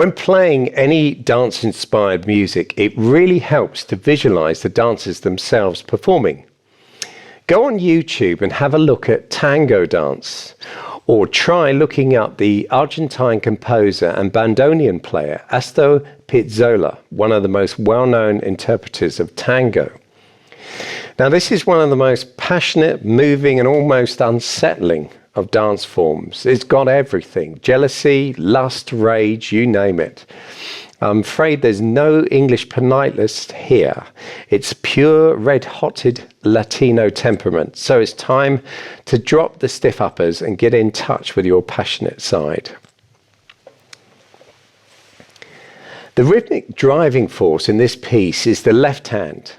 When playing any dance-inspired music, it really helps to visualize the dancers themselves performing. Go on YouTube and have a look at Tango dance, or try looking up the Argentine composer and bandoneon player Astor Piazzolla, one of the most well-known interpreters of tango. Now, this is one of the most passionate, moving, and almost unsettling of dance forms. It's got everything: jealousy, lust, rage, you name it. I'm afraid there's no English politeness here. It's pure red-hotted Latino temperament. So it's time to drop the stiff uppers and get in touch with your passionate side. The rhythmic driving force in this piece is the left hand.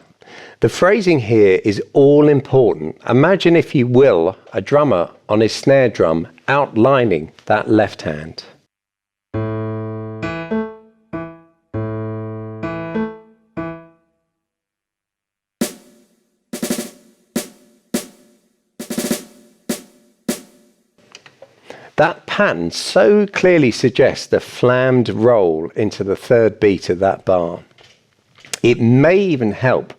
The phrasing here is all important. Imagine, if you will, a drummer on his snare drum outlining that left hand. That pattern so clearly suggests the flammed roll into the third beat of that bar. It may even help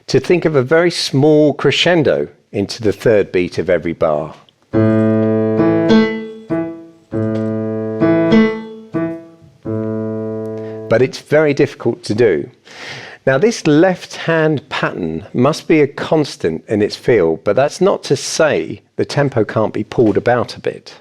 to think of a very small crescendo into the third beat of every bar. But it's very difficult to do. Now, this left-hand pattern must be a constant in its feel, but that's not to say the tempo can't be pulled about a bit.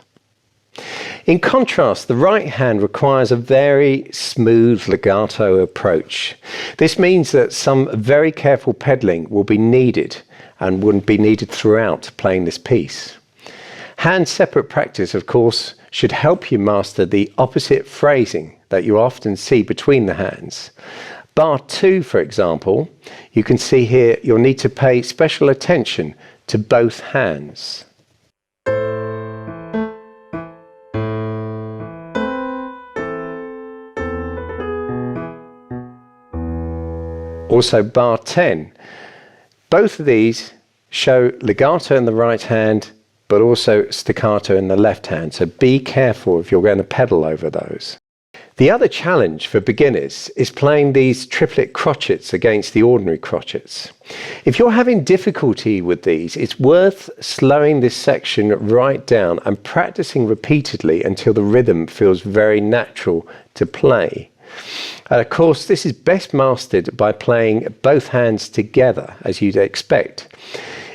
In contrast, the right hand requires a very smooth legato approach. This means that some very careful pedaling will be needed and wouldn't be needed throughout playing this piece. Hand-separate practice, of course, should help you master the opposite phrasing that you often see between the hands. Bar 2, for example, you can see here you'll need to pay special attention to both hands. Also bar 10. Both of these show legato in the right hand, but also staccato in the left hand. So be careful if you're going to pedal over those. The other challenge for beginners is playing these triplet crotchets against the ordinary crotchets. If you're having difficulty with these, it's worth slowing this section right down and practicing repeatedly until the rhythm feels very natural to play. Of course, this is best mastered by playing both hands together, as you'd expect.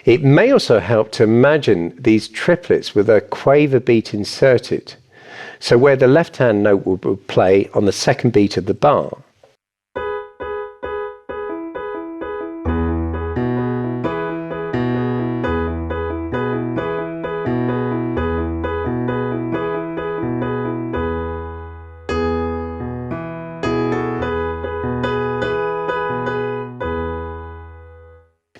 It may also help to imagine these triplets with a quaver beat inserted, so where the left-hand note will play on the second beat of the bar.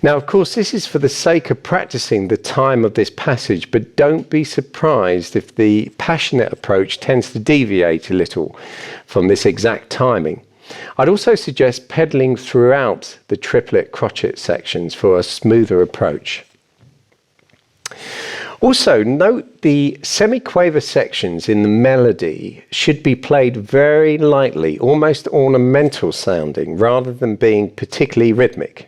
Now, of course, this is for the sake of practicing the time of this passage, but don't be surprised if the passionate approach tends to deviate a little from this exact timing. I'd also suggest pedaling throughout the triplet crotchet sections for a smoother approach. Also, note the semi-quaver sections in the melody should be played very lightly, almost ornamental sounding, rather than being particularly rhythmic.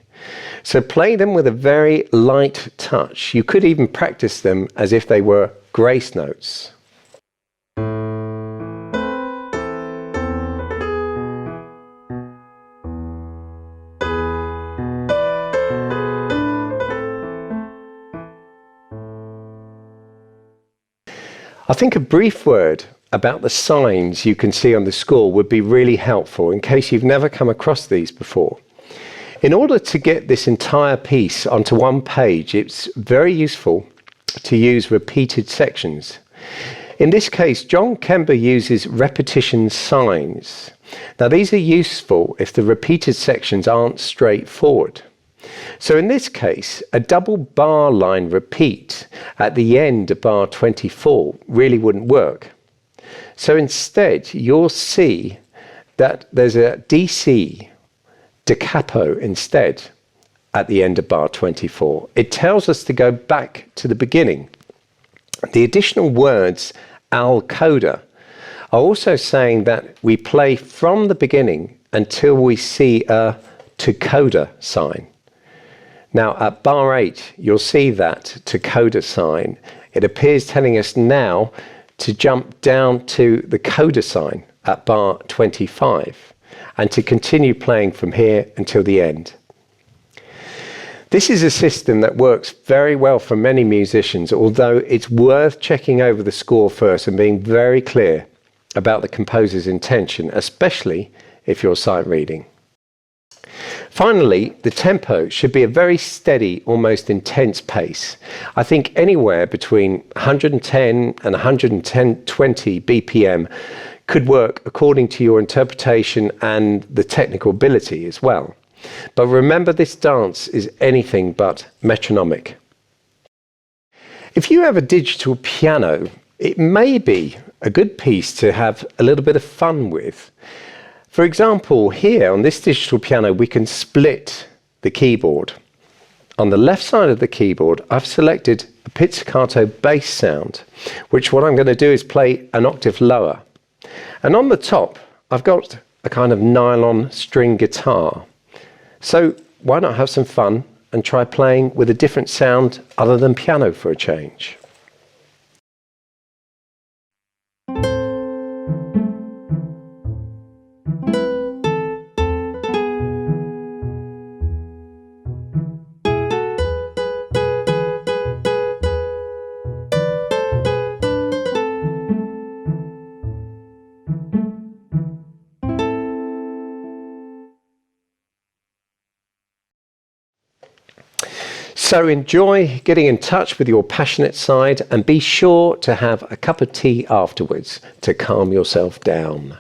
So play them with a very light touch. You could even practice them as if they were grace notes. I think a brief word about the signs you can see on the score would be really helpful in case you've never come across these before. In order to get this entire piece onto one page, it's very useful to use repeated sections. In this case, John Kember uses repetition signs. Now, these are useful if the repeated sections aren't straightforward. So in this case, a double bar line repeat at the end of bar 24 really wouldn't work. So instead, you'll see that there's a DC da capo instead at the end of bar 24. It tells us to go back to the beginning. The additional words al coda are also saying that we play from the beginning until we see a to coda sign. Now at bar 8, you'll see that to coda sign. It appears telling us now to jump down to the coda sign at bar 25 and to continue playing from here until the end. This is a system that works very well for many musicians, although it's worth checking over the score first and being very clear about the composer's intention, especially if you're sight reading. Finally, the tempo should be a very steady, almost intense pace. I think anywhere between 110 and 120 BPM could work according to your interpretation and the technical ability as well. But remember, this dance is anything but metronomic. If you have a digital piano, it may be a good piece to have a little bit of fun with. For example, here on this digital piano, we can split the keyboard. On the left side of the keyboard, I've selected a pizzicato bass sound, which what I'm going to do is play an octave lower. And on the top, I've got a kind of nylon string guitar. So why not have some fun and try playing with a different sound other than piano for a change? So enjoy getting in touch with your passionate side and be sure to have a cup of tea afterwards to calm yourself down.